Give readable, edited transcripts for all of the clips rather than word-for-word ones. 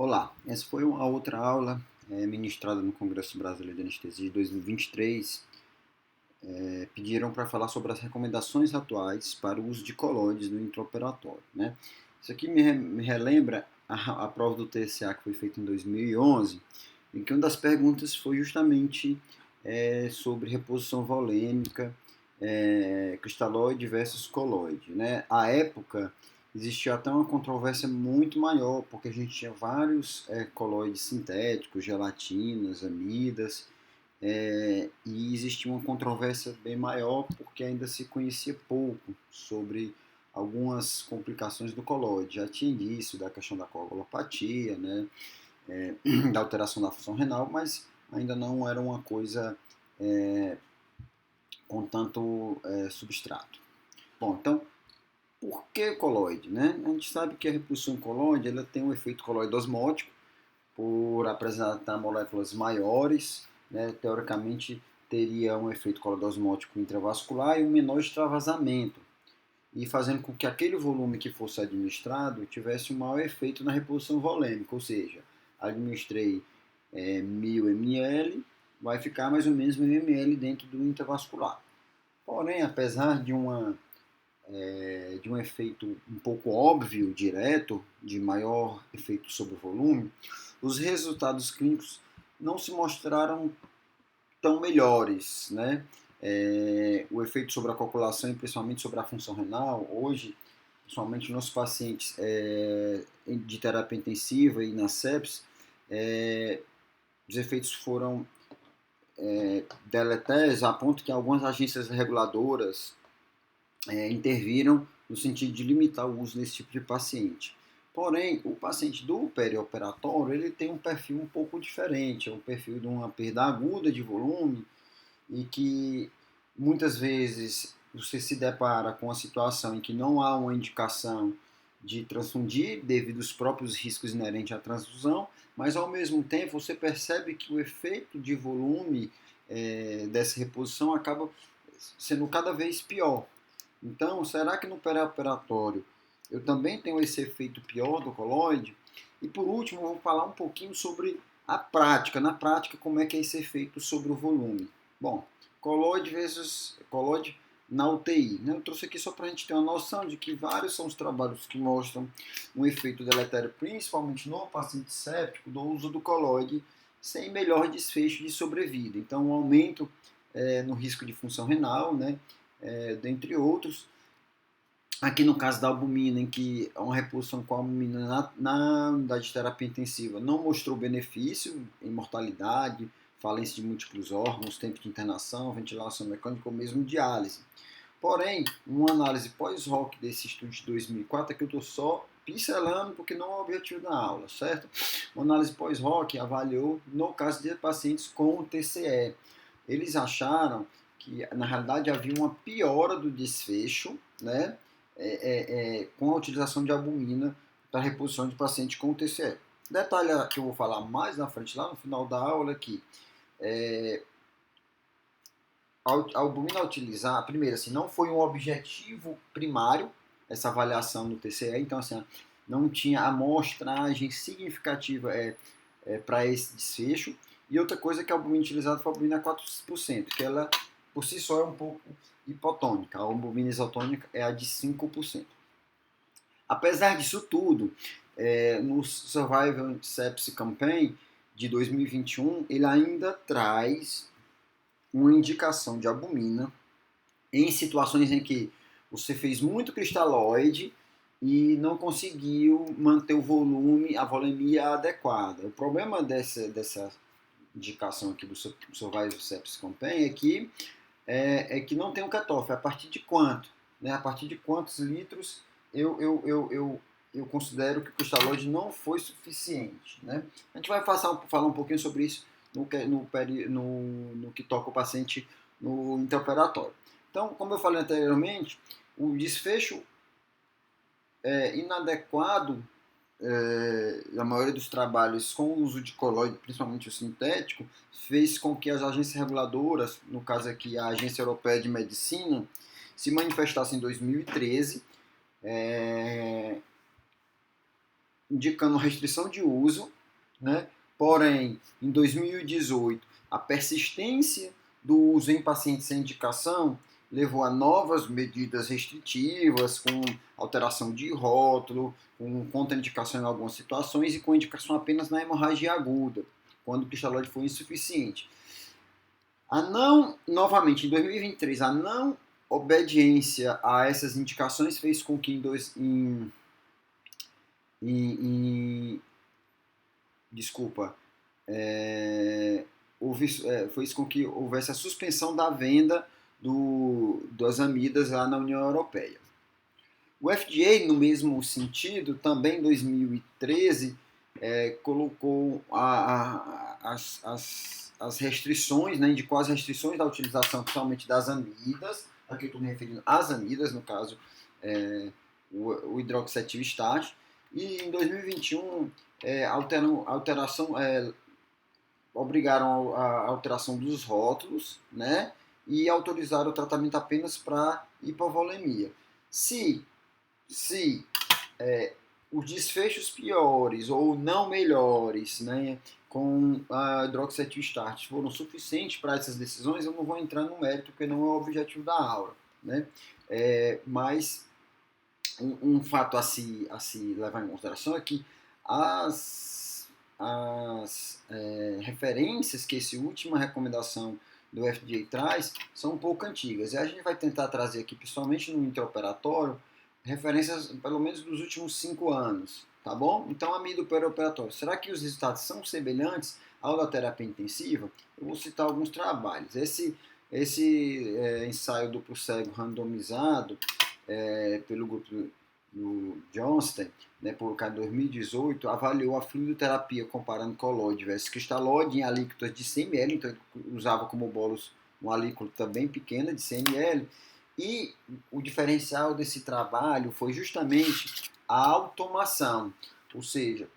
Olá, essa foi uma outra aula ministrada no Congresso Brasileiro de Anestesia de 2023. Pediram para falar sobre as recomendações atuais para o uso de colóides no intraoperatório, né? Isso aqui me relembra a prova do TSA que foi feita em 2011, em que uma das perguntas foi justamente sobre reposição volêmica, cristalóide versus colóide, né? À época, existia até uma controvérsia muito maior, porque a gente tinha vários colóides sintéticos, gelatinas, amidas, e existia uma controvérsia bem maior porque ainda se conhecia pouco sobre algumas complicações do colóide. Já tinha indício da questão da coagulopatia, né, da alteração da função renal, mas ainda não era uma coisa com tanto substrato. Bom, então, por que colóide? Né? A gente sabe que a repulsão colóide ela tem um efeito coloide osmótico, por apresentar moléculas maiores, né, teoricamente teria um efeito colodosmótico intravascular e um menor extravasamento, e fazendo com que aquele volume que fosse administrado tivesse um maior efeito na reposição volêmica, ou seja, administrei 1000 ml, vai ficar mais ou menos 1000 ml dentro do intravascular. Porém, apesar de um efeito um pouco óbvio, direto, de maior efeito sobre o volume, os resultados clínicos não se mostraram tão melhores, né? O efeito sobre a coagulação e principalmente sobre a função renal, hoje, principalmente nos pacientes de terapia intensiva e na sepsis, os efeitos foram deletérios a ponto que algumas agências reguladoras interviram no sentido de limitar o uso desse tipo de paciente. Porém, o paciente do perioperatório ele tem um perfil um pouco diferente, é um perfil de uma perda aguda de volume e que muitas vezes você se depara com a situação em que não há uma indicação de transfundir devido aos próprios riscos inerentes à transfusão, mas ao mesmo tempo você percebe que o efeito de volume dessa reposição acaba sendo cada vez pior. Então, será que no perioperatório eu também tenho esse efeito pior do coloide? E por último, eu vou falar um pouquinho sobre a prática. Na prática, como é que é esse efeito sobre o volume? Bom, coloide versus coloide na UTI. Né? Eu trouxe aqui só para a gente ter uma noção de que vários são os trabalhos que mostram um efeito deletério, principalmente no paciente séptico, do uso do coloide sem melhor desfecho de sobrevida. Então, um aumento no risco de função renal, né? Dentre outros. Aqui no caso da albumina, em que uma reposição com a albumina na unidade de terapia intensiva não mostrou benefício em mortalidade, falência de múltiplos órgãos, tempo de internação, ventilação mecânica ou mesmo diálise. Porém, uma análise pós-hoc desse estudo de 2004, aqui eu estou só pincelando porque não é o objetivo da aula, certo? Uma análise pós-hoc avaliou no caso de pacientes com TCE. Eles acharam que na realidade havia uma piora do desfecho, né, com a utilização de albumina para reposição de pacientes com TCE. Detalhe que eu vou falar mais na frente, lá no final da aula, que a albumina a utilizar, primeiro, assim, não foi um objetivo primário essa avaliação do TCE, então, assim, não tinha amostragem significativa para esse desfecho. E outra coisa que a albumina utilizada foi a albumina 4%, que ela, por si só, é um pouco hipotônica. A albumina isotônica é a de 5%. Apesar disso tudo, no Survival Sepsis Campaign de 2021, ele ainda traz uma indicação de albumina em situações em que você fez muito cristalóide e não conseguiu manter o volume, a volemia adequada. O problema dessa indicação aqui do Survival Sepsis Campaign é que não tem um cutoff. A partir de quanto? Né? A partir de quantos litros eu considero que o cristalóide não foi suficiente. Né? A gente vai falar um pouquinho sobre isso no que toca o paciente no intraoperatório. Então, como eu falei anteriormente, o desfecho inadequado a maioria dos trabalhos com o uso de colóide, principalmente o sintético, fez com que as agências reguladoras, no caso aqui a Agência Europeia de Medicina, se manifestasse em 2013, indicando restrição de uso, né? Porém, em 2018, a persistência do uso em pacientes sem indicação levou a novas medidas restritivas, com alteração de rótulo, com contraindicação em algumas situações e com indicação apenas na hemorragia aguda, quando o cristalóide foi insuficiente. Novamente, em 2023, a não obediência a essas indicações fez com que desculpa, fez com que houvesse a suspensão da venda das amidas lá na União Europeia. O FDA, no mesmo sentido, também em 2013, colocou as restrições, né, indicou as restrições da utilização, principalmente das amidas, aqui eu estou me referindo às amidas, no caso, o hidroxietil estático, e em 2021 obrigaram a alteração dos rótulos, né, e autorizaram o tratamento apenas para hipovolemia. Se os desfechos piores ou não melhores, né, com a hidroxietil start foram suficientes para essas decisões, eu não vou entrar no mérito, porque não é o objetivo da aula, né? Mas um fato a se levar em consideração é que as referências que essa última recomendação do FDA traz são um pouco antigas. E a gente vai tentar trazer aqui, principalmente no intraoperatório, referências pelo menos dos últimos 5 anos, tá bom? Então, amido perioperatório, será que os resultados são semelhantes ao da terapia intensiva? Eu vou citar alguns trabalhos. Esse ensaio duplo cego randomizado pelo grupo do Johnston, né, publicado em 2018, avaliou a fluidoterapia comparando colóide versus cristalóide em alíquotas de 100 ml, então ele usava como bolos uma alíquota bem pequena de 100 ml, e o diferencial desse trabalho foi justamente a automação, ou seja,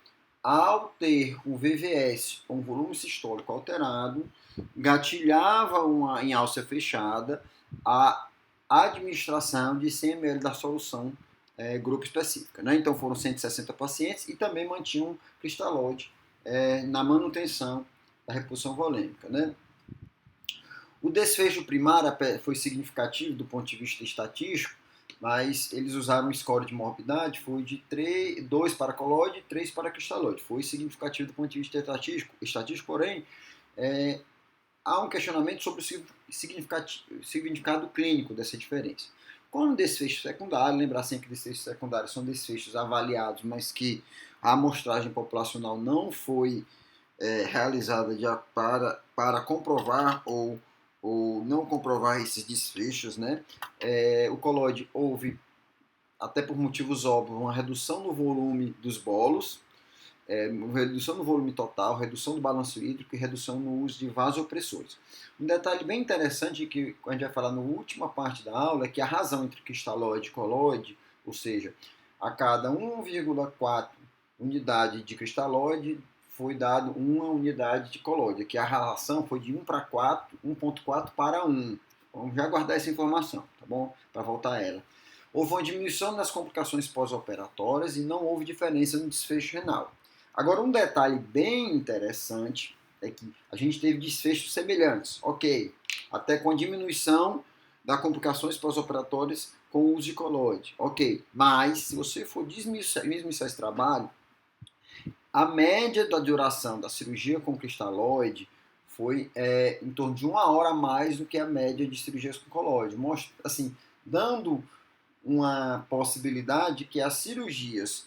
ao ter o VVS, um volume sistólico alterado, gatilhava em alça fechada a administração de 100 ml da solução grupo específica. Né? Então foram 160 pacientes e também mantinham cristalóide na manutenção da reposição volêmica. Né? O desfecho primário foi significativo do ponto de vista estatístico, mas eles usaram um score de morbidade, foi de 2 para colóide e 3 para cristalóide. Foi significativo do ponto de vista estatístico, porém, há um questionamento sobre o significado clínico dessa diferença. Como desfecho secundário, lembrar sempre que desfechos secundários são desfechos avaliados, mas que a amostragem populacional não foi realizada para comprovar ou não comprovar esses desfechos, né? O colóide houve, até por motivos óbvios, uma redução no volume dos bolos, redução no volume total, redução do balanço hídrico e redução no uso de vasopressores. Um detalhe bem interessante que a gente vai falar na última parte da aula é que a razão entre cristalóide e colóide, ou seja, a cada 1,4 unidade de cristalóide foi dado 1 unidade de colóide, que a relação foi de 1,4 para 1. Vamos já guardar essa informação, tá bom? Para voltar a ela. Houve uma diminuição nas complicações pós-operatórias e não houve diferença no desfecho renal. Agora, um detalhe bem interessante é que a gente teve desfechos semelhantes, ok, até com a diminuição das complicações pós-operatórias com o uso de colóide, ok, mas se você for desmiuçar esse trabalho, a média da duração da cirurgia com cristalóide foi em torno de 1 hora a mais do que a média de cirurgias com colóide, assim, dando uma possibilidade que as cirurgias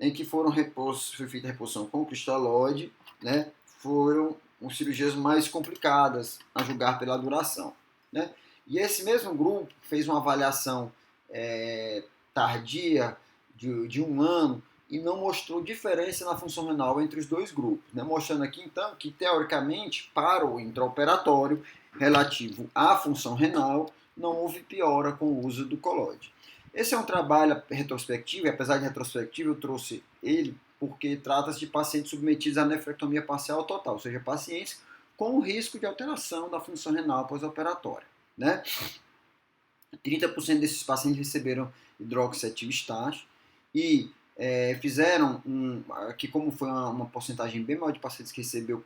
em que foi feita a reposição com cristalóide, né, foram cirurgias mais complicadas, a julgar pela duração. Né? E esse mesmo grupo fez uma avaliação tardia de 1 ano e não mostrou diferença na função renal entre os dois grupos, né? Mostrando aqui então que teoricamente para o intraoperatório relativo à função renal não houve piora com o uso do colóide. Esse é um trabalho retrospectivo, e apesar de retrospectivo eu trouxe ele porque trata-se de pacientes submetidos à nefrectomia parcial ou total, ou seja, pacientes com risco de alteração da função renal pós-operatória. Né? 30% desses pacientes receberam hidroxietil estático e fizeram aqui como foi uma porcentagem bem maior de pacientes que recebeu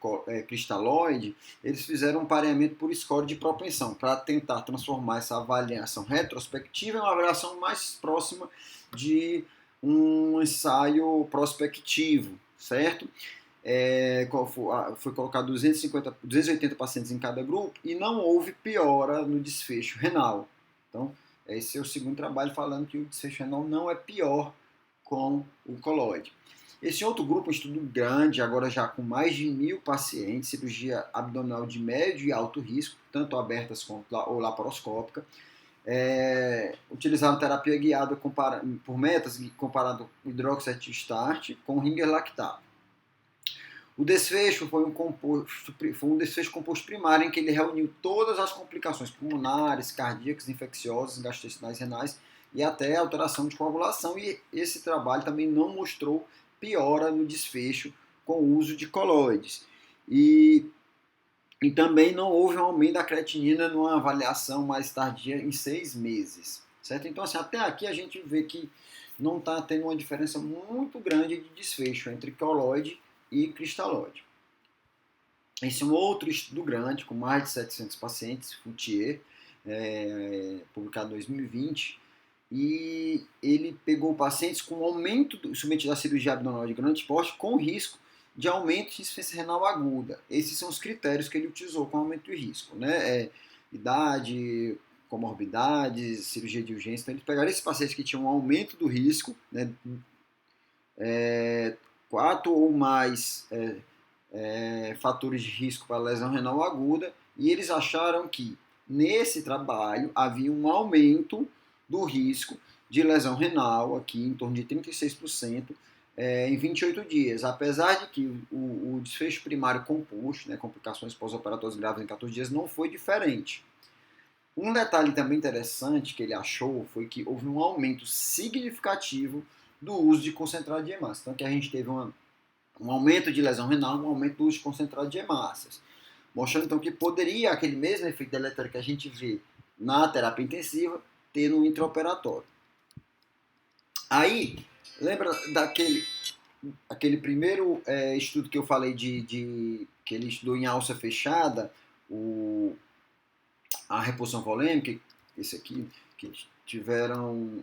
cristalóide, eles fizeram um pareamento por score de propensão para tentar transformar essa avaliação retrospectiva em uma avaliação mais próxima de um ensaio prospectivo, certo? Foi colocado 280 pacientes em cada grupo e não houve piora no desfecho renal. Então, esse é o segundo trabalho falando que o desfecho renal não é pior com o coloide. Esse outro grupo, um estudo grande, agora já com mais de 1.000 pacientes, cirurgia abdominal de médio e alto risco, tanto abertas ou laparoscópica, utilizaram terapia guiada por metas comparado hidroxetil-start com ringer lactato. O desfecho foi um desfecho composto primário em que ele reuniu todas as complicações pulmonares, cardíacas, infecciosas, gastrointestinais, renais e até alteração de coagulação. E esse trabalho também não mostrou piora no desfecho com o uso de coloides. E também não houve um aumento da creatinina numa avaliação mais tardia em 6 meses. Certo? Então, assim, até aqui a gente vê que não está tendo uma diferença muito grande de desfecho entre coloide e cristalóide. Esse é um outro estudo grande, com mais de 700 pacientes, Foutier, publicado em 2020, e ele pegou pacientes com aumento submetidos à cirurgia abdominal de grande porte com risco de aumento de insuficiência renal aguda. Esses são os critérios que ele utilizou com aumento de risco, né? Idade, comorbidades, cirurgia de urgência. Então, eles pegaram esses pacientes que tinham um aumento do risco, né? 4 ou mais fatores de risco para lesão renal aguda, e eles acharam que nesse trabalho havia um aumento do risco de lesão renal, aqui em torno de 36%, em 28 dias, apesar de que o desfecho primário composto, né, complicações pós-operatórias graves em 14 dias, não foi diferente. Um detalhe também interessante que ele achou foi que houve um aumento significativo do uso de concentrado de hemácias. Então, que a gente teve um aumento de lesão renal, um aumento do uso de concentrado de hemácias. Mostrando, então, que poderia aquele mesmo efeito deletério que a gente vê na terapia intensiva ter no intraoperatório. Aí, lembra aquele primeiro estudo que eu falei que ele estudou em alça fechada, a reposição volêmica, esse aqui, que tiveram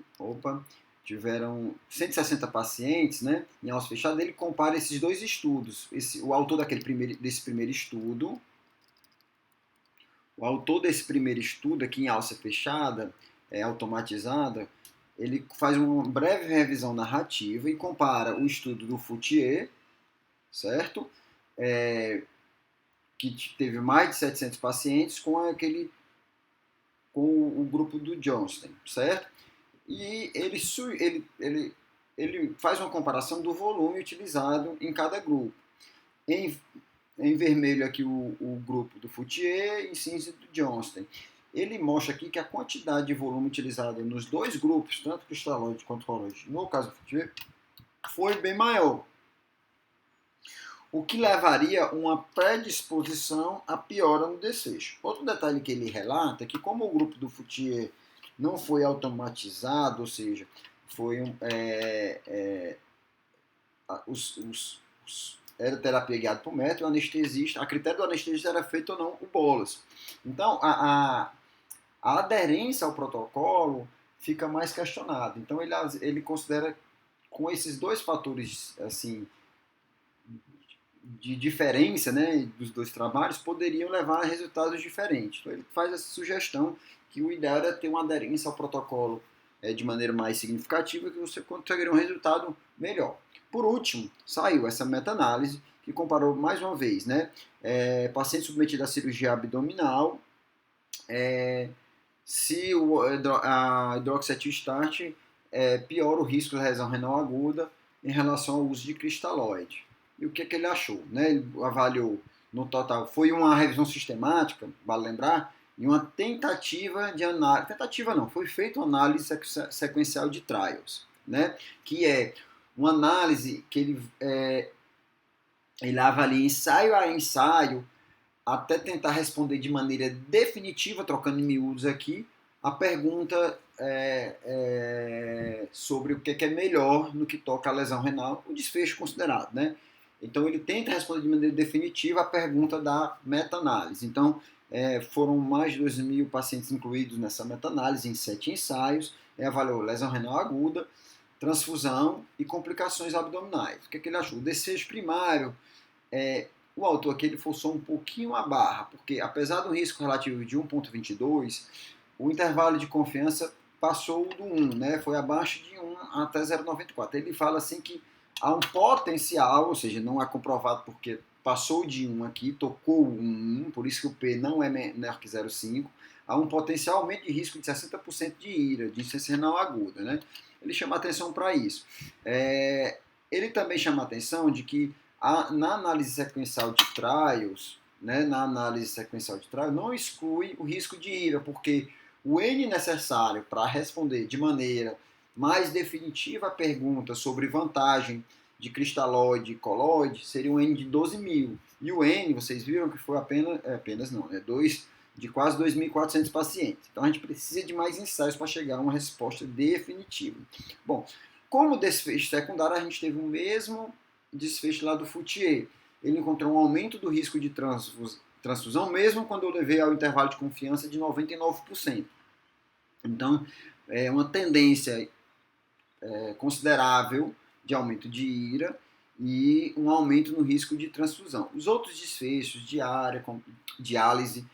160 pacientes, né, em alça fechada. Ele compara esses dois estudos. O autor desse primeiro estudo aqui em alça fechada, automatizada, ele faz uma breve revisão narrativa e compara o estudo do Foutier, certo? Que teve mais de 700 pacientes com o grupo do Johnston, certo? E ele faz uma comparação do volume utilizado em cada grupo. Em vermelho aqui o grupo do Foutier, em cinza do Johnston. Ele mostra aqui que a quantidade de volume utilizada nos dois grupos, tanto cristalóide quanto coloide, no caso do Foutier, foi bem maior, o que levaria a uma predisposição à piora no desfecho. Outro detalhe que ele relata é que como o grupo do Foutier não foi automatizado, ou seja, era terapia guiada por método, o anestesista, a critério do anestesista era feito ou não o bolus. Então, a aderência ao protocolo fica mais questionada. Então, ele considera, com esses dois fatores assim de diferença, né, dos dois trabalhos, poderiam levar a resultados diferentes. Então, ele faz essa sugestão que o ideal era ter uma aderência ao protocolo de maneira mais significativa, que você conseguiria um resultado melhor. Por último, saiu essa meta-análise que comparou mais uma vez, né, pacientes submetidos à cirurgia abdominal, se a hidroxetil-start piora o risco de lesão renal aguda em relação ao uso de cristalóide. E o que ele achou? Né? Ele avaliou no total, foi uma revisão sistemática, vale lembrar, e uma tentativa de análise, tentativa não, foi feita uma análise sequencial de trials, né? Que é uma análise que ele avalia ensaio a ensaio até tentar responder de maneira definitiva, trocando em miúdos aqui, a pergunta sobre o que é melhor no que toca à lesão renal, o desfecho considerado, né? Então ele tenta responder de maneira definitiva a pergunta da meta-análise. Então foram mais de 2.000 pacientes incluídos nessa meta-análise em 7 ensaios, avaliou lesão renal aguda, transfusão e complicações abdominais. O que ele achou? O desfecho primário, o autor aqui ele forçou um pouquinho a barra, porque apesar do risco relativo de 1,22, o intervalo de confiança passou do 1, né? Foi abaixo de 1 até 0,94. Ele fala assim que há um potencial, ou seja, não é comprovado porque passou de 1 aqui, tocou o 1, por isso que o P não é menor que 0,5, há um potencial aumento de risco de 60% de IRA, de insuficiência renal aguda, né? Ele chama atenção para isso. Ele também chama atenção de que na análise sequencial de trials, né, não exclui o risco de IRA, porque o N necessário para responder de maneira mais definitiva a pergunta sobre vantagem de cristalóide e colóide seria um N de 12.000. E o N, vocês viram que foi de quase 2.400 pacientes. Então a gente precisa de mais ensaios para chegar a uma resposta definitiva. Bom, como desfecho secundário, a gente teve o mesmo desfecho lá do Foutier. Ele encontrou um aumento do risco de transfusão, mesmo quando eu levei ao intervalo de confiança de 99%. Então, é uma tendência considerável de aumento de IRA e um aumento no risco de transfusão. Os outros desfechos, diálise,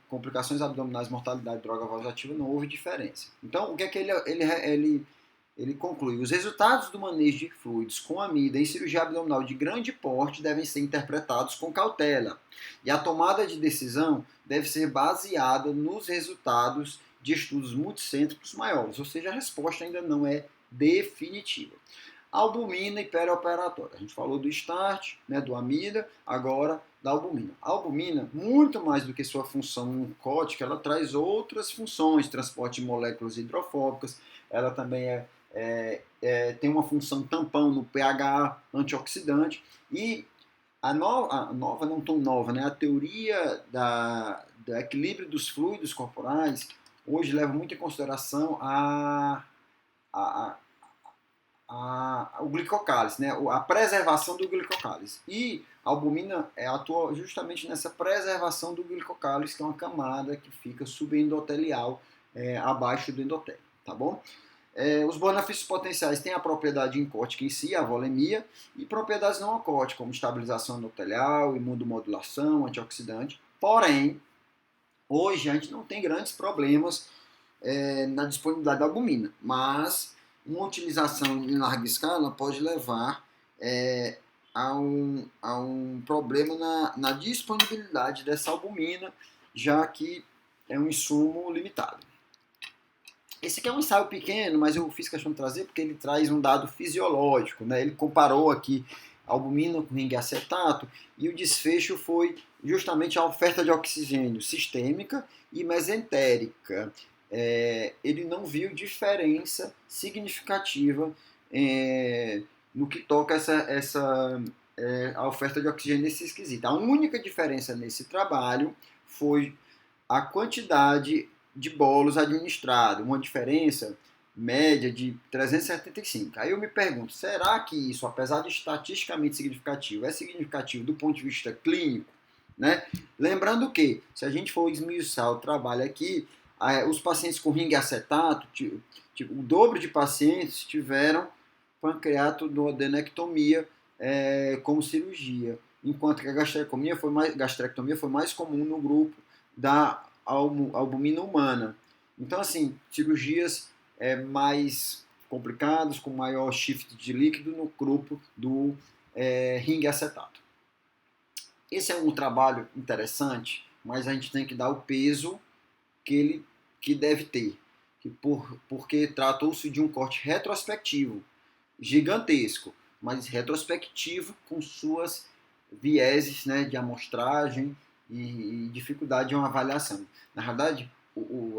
complicações abdominais, mortalidade, droga vasoativa, não houve diferença. Então, o que é que ele conclui? Os resultados do manejo de fluidos com amida em cirurgia abdominal de grande porte devem ser interpretados com cautela e a tomada de decisão deve ser baseada nos resultados de estudos multicêntricos maiores, ou seja, a resposta ainda não é definitiva. Albumina e perioperatória. A gente falou do START, né, do amida, agora da albumina. A albumina, muito mais do que sua função oncótica, ela traz outras funções, transporte de moléculas hidrofóbicas, ela também tem uma função tampão no pH, antioxidante, e a nova não tão nova, né, a teoria do equilíbrio dos fluidos corporais hoje leva muito em consideração o glicocálise, né? A preservação do glicocálise. E a albumina atua justamente nessa preservação do glicocálise, que é uma camada que fica subendotelial, abaixo do endotélio, tá bom? Os benefícios potenciais têm a propriedade encótica em si, a volemia, e propriedades não oncóticas, como estabilização endotelial, imunomodulação, antioxidante. Porém, hoje a gente não tem grandes problemas na disponibilidade da albumina, mas uma utilização em larga escala pode levar a um problema na disponibilidade dessa albumina, já que é um insumo limitado. Esse aqui é um ensaio pequeno, mas eu fiz questão de trazer porque ele traz um dado fisiológico, né? Ele comparou aqui albumina com ringue acetato e o desfecho foi justamente a oferta de oxigênio sistêmica e mesentérica. Ele não viu diferença significativa no que toca a oferta de oxigênio nesse esquisito. A única diferença nesse trabalho foi a quantidade de bolos administrado, uma diferença média de 375. Aí eu me pergunto, será que isso, apesar de estatisticamente significativo, é significativo do ponto de vista clínico? Né? Lembrando que, se a gente for esmiuçar o trabalho aqui, os pacientes com ringue acetato, o dobro de pacientes tiveram pancreatoduodenectomia como cirurgia, enquanto que a gastrectomia foi mais comum no grupo da albumina humana. Então, assim, cirurgias mais complicadas, com maior shift de líquido no grupo do ringue acetato. Esse é um trabalho interessante, mas a gente tem que dar o peso que deve ter, porque tratou-se de um corte retrospectivo, gigantesco, mas retrospectivo com suas vieses, né, de amostragem e dificuldade de uma avaliação. Na verdade,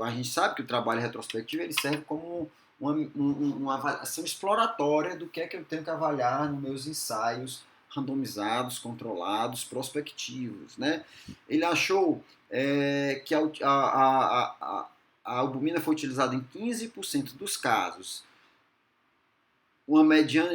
a gente sabe que o trabalho retrospectivo ele serve como uma avaliação exploratória do que é que eu tenho que avaliar nos meus ensaios randomizados, controlados, prospectivos. Né? Ele achou que a albumina foi utilizada em 15% dos casos. Uma mediana,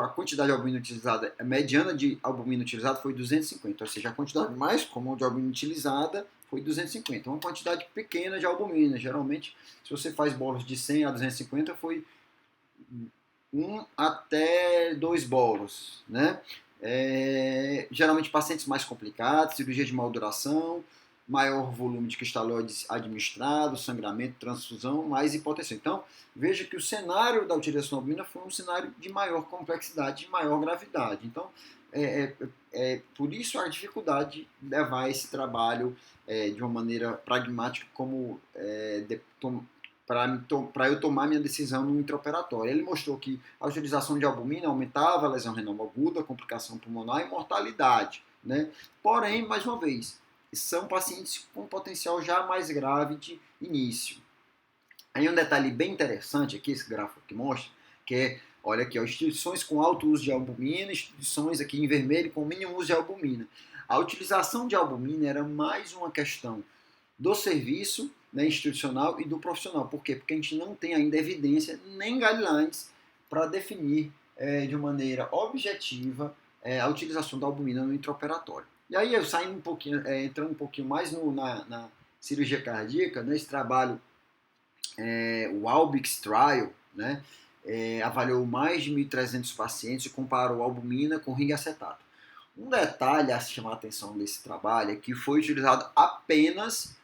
a quantidade de albumina utilizada, a mediana de albumina utilizada foi 250, ou seja, a quantidade mais comum de albumina utilizada foi 250, uma quantidade pequena de albumina. Geralmente, se você faz bolos de 100 a 250, foi 1 até 2 bolos, né? Geralmente pacientes mais complicados, cirurgia de maior maior volume de cristalóides administrado, sangramento, transfusão, mais hipotensão. Então, veja que o cenário da utilização da albumina foi um cenário de maior complexidade, de maior gravidade. Então, por isso a dificuldade de levar esse trabalho de uma maneira pragmática, como para eu tomar minha decisão no intraoperatório. Ele mostrou que a utilização de albumina aumentava a lesão renal aguda, complicação pulmonar e mortalidade, né? Porém, mais uma vez, são pacientes com potencial já mais grave de início. Aí um detalhe bem interessante aqui, esse gráfico que mostra, que é, olha aqui, ó, instituições com alto uso de albumina, instituições aqui em vermelho com mínimo uso de albumina. A utilização de albumina era mais uma questão do serviço, né, institucional e do profissional. Por quê? Porque a gente não tem ainda evidência nem guidelines para definir de maneira objetiva a utilização da albumina no intraoperatório. E aí eu saindo um pouquinho, entrando um pouquinho mais na cirurgia cardíaca, nesse trabalho, o Albix Trial, né, avaliou mais de 1.300 pacientes e comparou albumina com ring acetato. Um detalhe a chamar a atenção desse trabalho é que foi utilizado apenas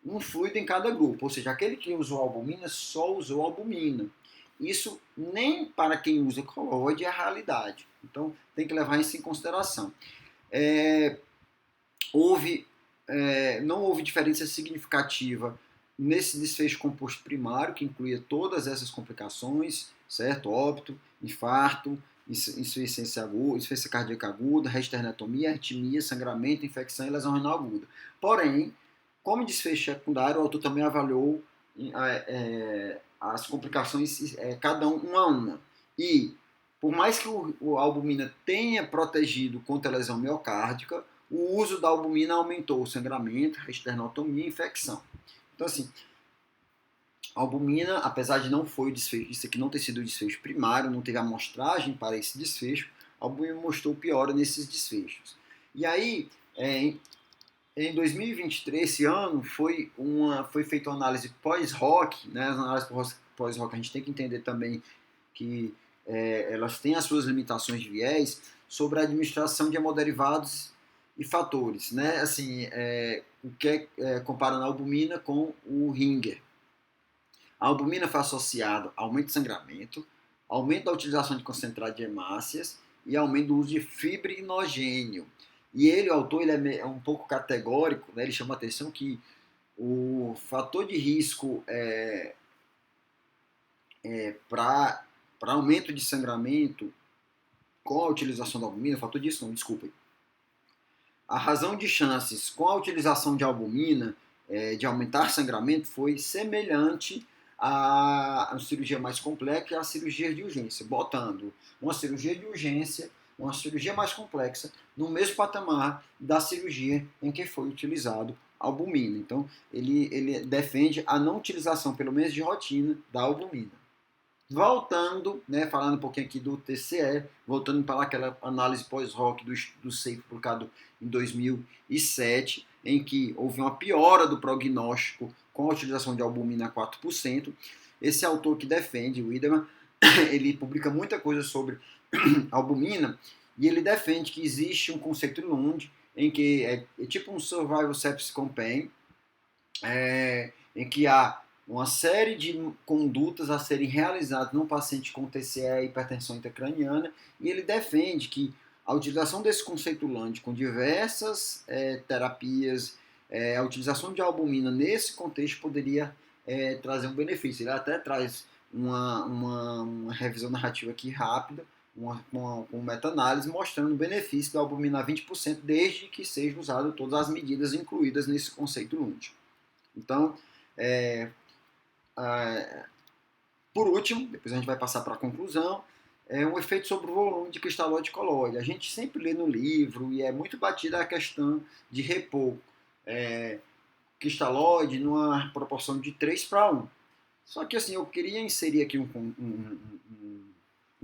um fluido em cada grupo, ou seja, aquele que usou albumina só usou albumina. Isso nem para quem usa colóide é a realidade. Então tem que levar isso em consideração. Não houve diferença significativa nesse desfecho composto primário, que incluía todas essas complicações, certo? Óbito, infarto, insuficiência cardíaca aguda, resternetomia, arritmia, sangramento, infecção e lesão renal aguda. Porém, como desfecho secundário, o autor também avaliou as complicações, cada uma a uma. E, por mais que a albumina tenha protegido contra a lesão miocárdica, o uso da albumina aumentou o sangramento, a esternotomia e infecção. Então, assim, a albumina, apesar de não foi o desfecho, isso aqui não ter sido o desfecho primário, não teve amostragem para esse desfecho, a albumina mostrou piora nesses desfechos. E aí, em 2023, esse ano, foi feita uma análise pós-hoc, né? As análises pós-hoc a gente tem que entender também que elas têm as suas limitações de viés sobre a administração de hemoderivados e fatores, né? Assim, o que comparando a albumina com o Ringer. A albumina foi associada a aumento de sangramento, aumento da utilização de concentrado de hemácias e aumento do uso de fibrinogênio. E ele, o autor, ele é um pouco categórico, né? Ele chama a atenção que o fator de risco para aumento de sangramento com a utilização da albumina, fator de risco não, desculpem. A razão de chances com a utilização de albumina de aumentar sangramento foi semelhante à cirurgia mais complexa e à cirurgia de urgência, botando uma cirurgia de urgência, uma cirurgia mais complexa, no mesmo patamar da cirurgia em que foi utilizado albumina. Então, ele defende a não utilização, pelo menos de rotina, da albumina. Voltando, né, falando um pouquinho aqui do TCE, voltando para aquela análise pós-hoc do SAFE publicado em 2007, em que houve uma piora do prognóstico com a utilização de albumina a 4%. Esse autor que defende, o Wiedemann, ele publica muita coisa sobre albumina e ele defende que existe um conceito Lund, em que é tipo um survival sepsis campaign, em que há uma série de condutas a serem realizadas num paciente com TCE e hipertensão intracraniana, e ele defende que a utilização desse conceito Lund com diversas terapias, a utilização de albumina nesse contexto poderia trazer um benefício. Ele até traz uma revisão narrativa aqui rápida, com meta-análise mostrando o benefício da albumina a 20% desde que sejam usadas todas as medidas incluídas nesse conceito Lund. Então, por último, depois a gente vai passar para a conclusão, um efeito sobre o volume de cristalóide colóide. A gente sempre lê no livro e é muito batida a questão de repor cristalóide numa proporção de 3:1. Só que assim, eu queria inserir aqui um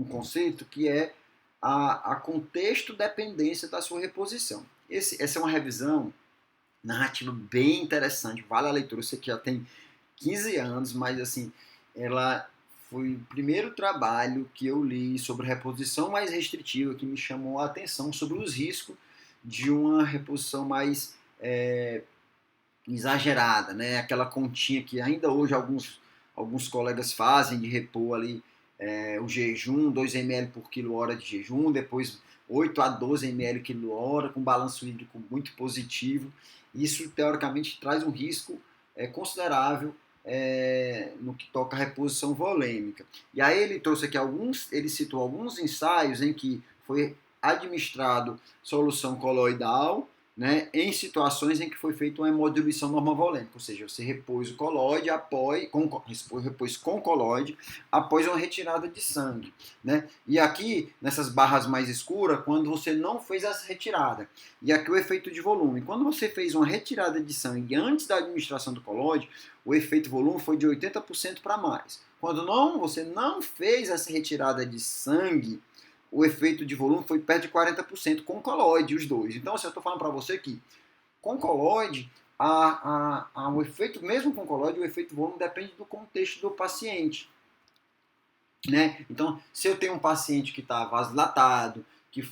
conceito que é a contexto dependência da sua reposição. Essa é uma revisão narrativa bem interessante, vale a leitura. Você que já tem 15 anos, mas assim, ela foi o primeiro trabalho que eu li sobre reposição mais restritiva que me chamou a atenção sobre os riscos de uma reposição mais exagerada, né? Aquela continha que ainda hoje alguns colegas fazem de repor ali o jejum, 2 ml por quilo-hora de jejum, depois 8 a 12 ml quilo-hora, com balanço hídrico muito positivo. Isso, teoricamente, traz um risco considerável no que toca à reposição volêmica. E aí ele citou alguns ensaios em que foi administrado solução coloidal, né, em situações em que foi feita uma hemodiluição normovolêmica, ou seja, você repôs o colóide repôs com colóide após uma retirada de sangue, né? E aqui, nessas barras mais escuras, quando você não fez essa retirada. E aqui o efeito de volume. Quando você fez uma retirada de sangue antes da administração do colóide, o efeito volume foi de 80% para mais. Quando você não fez essa retirada de sangue, o efeito de volume foi perto de 40% com colóide, os dois. Então, assim, eu estou falando para você que com colóide, o efeito, mesmo com colóide, o efeito volume depende do contexto do paciente. Né? Então, se eu tenho um paciente que está vasodilatado, que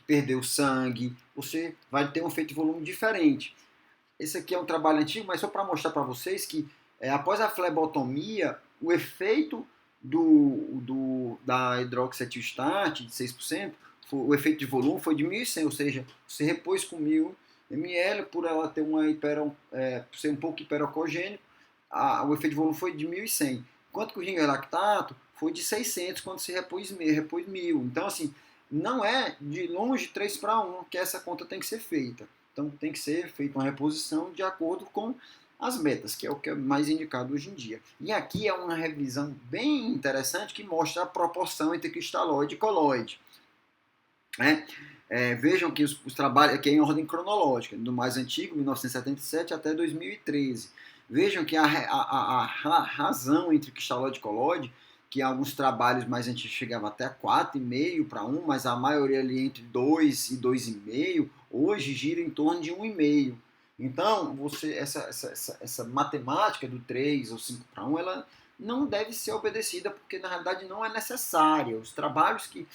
perdeu sangue, você vai ter um efeito de volume diferente. Esse aqui é um trabalho antigo, mas só para mostrar para vocês que após a flebotomia, o efeito da hidroxietilstat de 6%, o efeito de volume foi de 1.100, ou seja, você repôs com 1.000 ml, por ela ter ser um pouco hiperocogênico, o efeito de volume foi de 1.100. Enquanto que o ringeractato foi de 600 quando se repôs 1.000. Então, assim, não é de longe 3:1 que essa conta tem que ser feita. Então, tem que ser feita uma reposição de acordo com as metas, que é o que é mais indicado hoje em dia. E aqui é uma revisão bem interessante que mostra a proporção entre cristalóide e colóide. Né? Vejam que os trabalhos aqui é em ordem cronológica, do mais antigo, 1977 até 2013. Vejam que a razão entre cristalóide e colóide, que em alguns trabalhos mais antigos chegava até 4,5:1, mas a maioria ali entre 2 e 2,5, hoje gira em torno de 1,5. Então, essa matemática do 3 ou 5:1, ela não deve ser obedecida, porque na realidade não é necessária. Os trabalhos que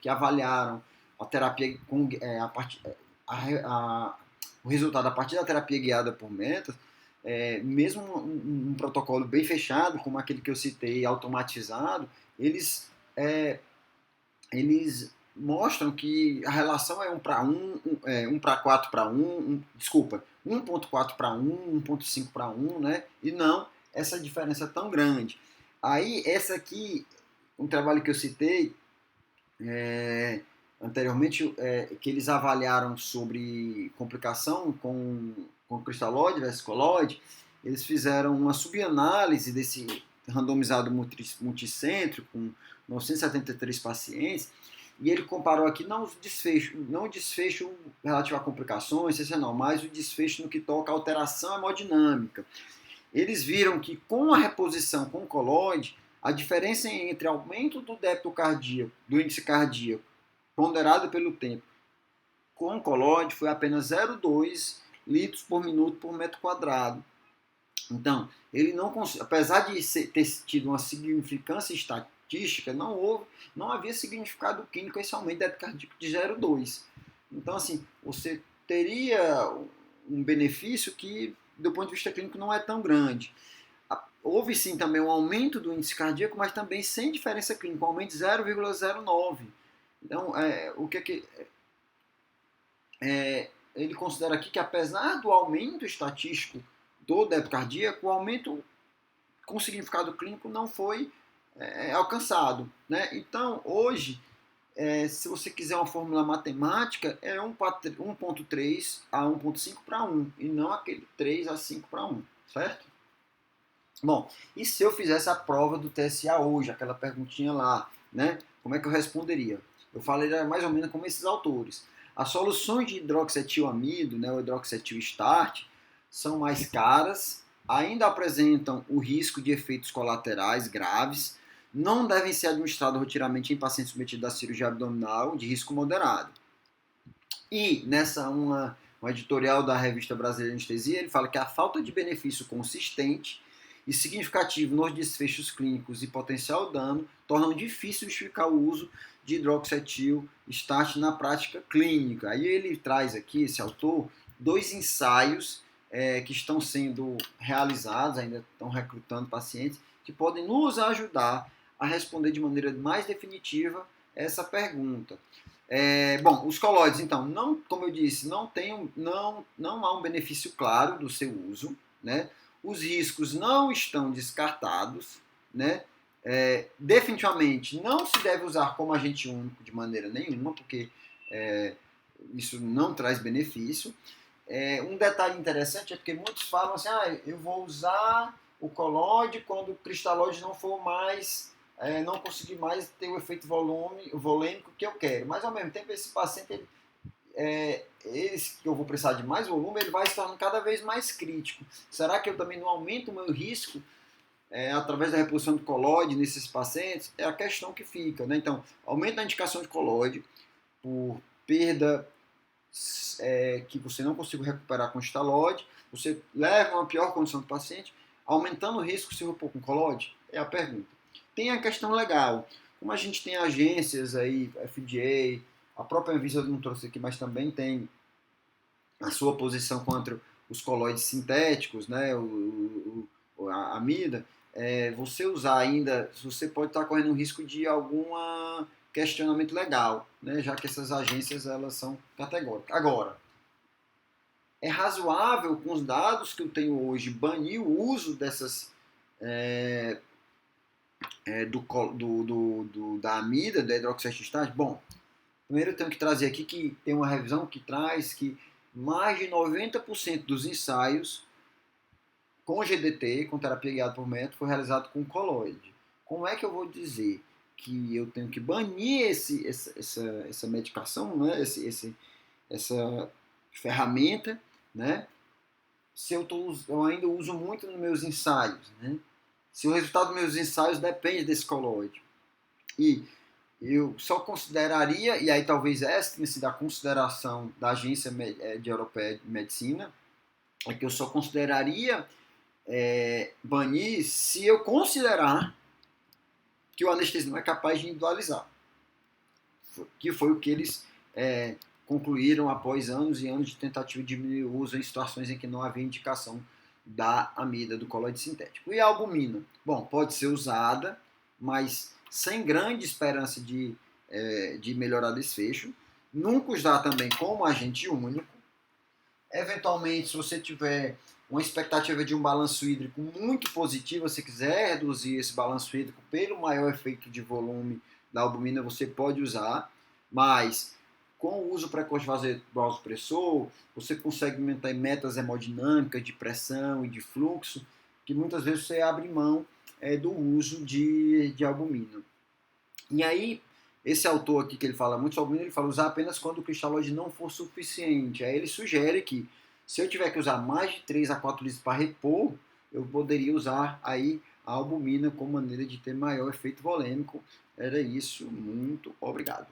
avaliaram a terapia com o resultado a partir da terapia guiada por metas, mesmo um protocolo bem fechado, como aquele que eu citei, automatizado, eles mostram que a relação é 1:1, 1:4:1, desculpa, 1,4:1, 1,5:1, né? E não essa diferença tão grande. Aí, essa aqui, um trabalho que eu citei anteriormente, que eles avaliaram sobre complicação com cristalóide versus colóide, eles fizeram uma subanálise desse randomizado multicêntrico com 973 pacientes, e ele comparou aqui não o desfecho relativo a complicações, mas o desfecho no que toca a alteração hemodinâmica. Eles viram que com a reposição com colóide, a diferença entre aumento do débito cardíaco, do índice cardíaco, ponderado pelo tempo, com colóide foi apenas 0,2 litros por minuto por metro quadrado. Então, ele apesar de ter tido uma significância estatística, não havia significado clínico esse aumento de débito cardíaco de 0,2. Então, assim, você teria um benefício que, do ponto de vista clínico, não é tão grande. Houve sim também um aumento do índice cardíaco, mas também sem diferença clínica, um aumento de 0,09. Então, ele considera aqui que, apesar do aumento estatístico do débito cardíaco, o aumento com significado clínico não foi alcançado. Né? Então, hoje, se você quiser uma fórmula matemática, é 1,3 a 1,5:1, e não aquele 3 a 5:1, certo? Bom, e se eu fizesse a prova do TSA hoje, aquela perguntinha lá, né? Como é que eu responderia? Eu falei mais ou menos como esses autores. As soluções de hidroxetilamida, né, o hidroxetil start, são mais caras, ainda apresentam o risco de efeitos colaterais graves, não devem ser administrados rotineiramente em pacientes submetidos à cirurgia abdominal de risco moderado. E nessa uma editorial da Revista Brasileira de Anestesia, ele fala que a falta de benefício consistente e significativo nos desfechos clínicos e potencial dano tornam difícil justificar o uso de hidroxetil start na prática clínica. Aí ele traz aqui, esse autor, 2 ensaios que estão sendo realizados, ainda estão recrutando pacientes, que podem nos ajudar a responder de maneira mais definitiva essa pergunta. Bom, os colóides, então, não, como eu disse, não há um benefício claro do seu uso, né? Os riscos não estão descartados, né? Definitivamente não se deve usar como agente único de maneira nenhuma, porque isso não traz benefício. Um detalhe interessante é porque muitos falam assim, eu vou usar o colóide quando o cristalóide não for mais, não conseguir mais ter o efeito volêmico que eu quero. Mas ao mesmo tempo esse paciente, esse que eu vou precisar de mais volume, ele vai se tornando cada vez mais crítico. Será que eu também não aumento o meu risco através da reposição do colóide nesses pacientes? É a questão que fica, né? Então, aumento a indicação de colóide por perda que você não consiga recuperar com estalóide, você leva a uma pior condição do paciente, aumentando o risco se repor com colóide? É a pergunta. Tem a questão legal. Como a gente tem agências aí, FDA, a própria Anvisa não trouxe aqui, mas também tem a sua posição contra os colóides sintéticos, né, a amida, você usar ainda, você pode estar correndo um risco de algum questionamento legal, né, já que essas agências elas são categóricas. Agora, é razoável, com os dados que eu tenho hoje, banir o uso dessas da amida, da hidroxetil? Bom, primeiro eu tenho que trazer aqui que tem uma revisão que traz que mais de 90% dos ensaios com GDT, com terapia guiada por método, foi realizado com colóide. Como é que eu vou dizer que eu tenho que banir essa medicação, né? Essa ferramenta, né? Se eu ainda uso muito nos meus ensaios, né? Se o resultado dos meus ensaios depende desse colóide. E eu só consideraria, e aí talvez essa tenha sido a consideração da Agência Europeia de Medicina, é que eu só consideraria banir se eu considerar que o anestesista não é capaz de individualizar. Que foi o que eles concluíram após anos e anos de tentativa de diminuir o uso em situações em que não havia indicação da amida, do colóide sintético. E a albumina? Bom, pode ser usada, mas sem grande esperança de melhorar desfecho. Nunca usar também como agente único. Eventualmente, se você tiver uma expectativa de um balanço hídrico muito positivo, se quiser reduzir esse balanço hídrico pelo maior efeito de volume da albumina, você pode usar, mas com o uso precoce de vasopressor, você consegue aumentar metas hemodinâmicas de pressão e de fluxo, que muitas vezes você abre mão do uso de albumina. E aí, esse autor aqui que ele fala muito sobre albumina, ele fala usar apenas quando o cristalóide não for suficiente. Aí ele sugere que se eu tiver que usar mais de 3 a 4 litros para repor, eu poderia usar aí a albumina como maneira de ter maior efeito volêmico. Era isso, muito obrigado.